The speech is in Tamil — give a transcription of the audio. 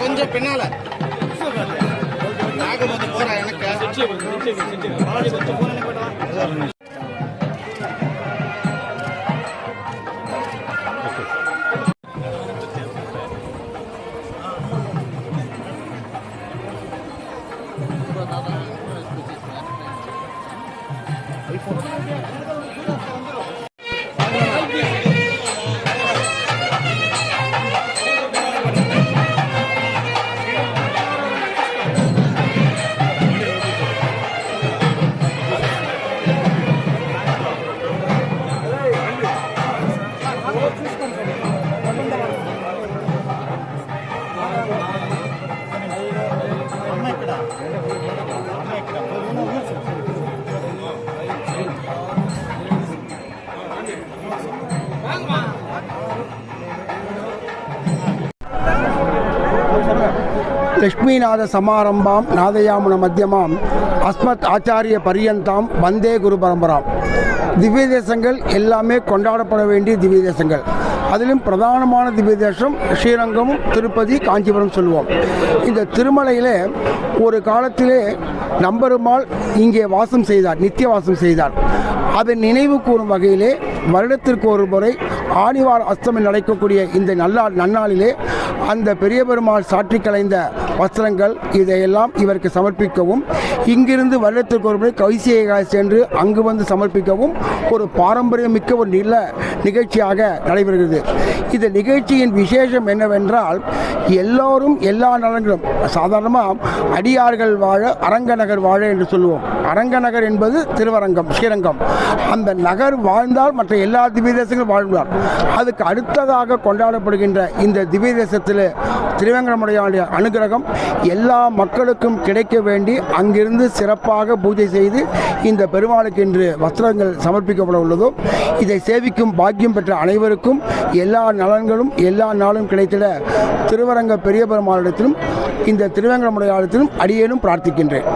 கொஞ்சம் பின்னால நாகம் வந்து போறா எனக்கு லக்ஷ்மீநாத சமாரம்பாம் நாதயாமுன மத்தியமாம் அஸ்மத் ஆச்சாரிய பரியந்தாம் வந்தே குரு பரம்பராம். திவ்ய தேசங்கள் எல்லாமே கொண்டாடப்பட வேண்டிய திவ்ய தேசங்கள். அதிலும் பிரதானமான திவ்ய தேசம் ஸ்ரீரங்கமும் திருப்பதி காஞ்சிபுரம் சொல்லுவோம். இந்த திருமலையில் ஒரு காலத்திலே நம்பெருமாள் இங்கே வாசம் செய்தார், நித்திய வாசம் செய்தார். அதை நினைவு கூறும் வகையிலே வருடத்திற்கு ஒரு முறை ஆணிவார் அஸ்தமம் நடக்கக்கூடிய இந்த நன்னாளிலே அந்த பெரிய பெருமாள் சாற்றி கலைந்த வஸ்திரங்கள் இதையெல்லாம் இவருக்கு சமர்ப்பிக்கவும், இங்கிருந்து வருடத்திற்கு ஒரு முறை கைசியாக சென்று அங்கு வந்து சமர்ப்பிக்கவும் ஒரு பாரம்பரியமிக்க ஒரு நிகழ்ச்சியாக நடைபெறுகிறது. இந்த நிகழ்ச்சியின் விசேஷம் என்னவென்றால், எல்லோரும் எல்லா நலன்களும் சாதாரணமாக அடியார்கள் வாழ அரங்கநகர் வாழ என்று சொல்லுவோம். அரங்கநகர் என்பது திருவரங்கம், ஸ்ரீரங்கம். அந்த நகர் வாழ்ந்தால் மற்ற எல்லா திவ்ய தேசங்களும் வாழ்ந்தார். அதுக்கு அடுத்ததாக கொண்டாடப்படுகின்ற இந்த திவ்ய தேசத்தில் திருவேங்கடமுடையானுடைய அனுகிரகம் எல்லா மக்களுக்கும் கிடைக்க வேண்டி அங்கிருந்து சிறப்பாக பூஜை செய்து இந்த பெருமாளுக்கு இன்று வஸ்திரங்கள் சமர்ப்பிக்கப்பட உள்ளதோ, இதை சேவிக்கும் பாக்கியம் பெற்ற அனைவருக்கும் எல்லா நலன்களும் எல்லா நாளும் கிடைத்திட திருவரங்க பெரிய பெருமாளிடத்திலும் இந்த திருவேங்கடமுடையானிடத்திலும் அடியேனும் பிரார்த்திக்கின்றேன்.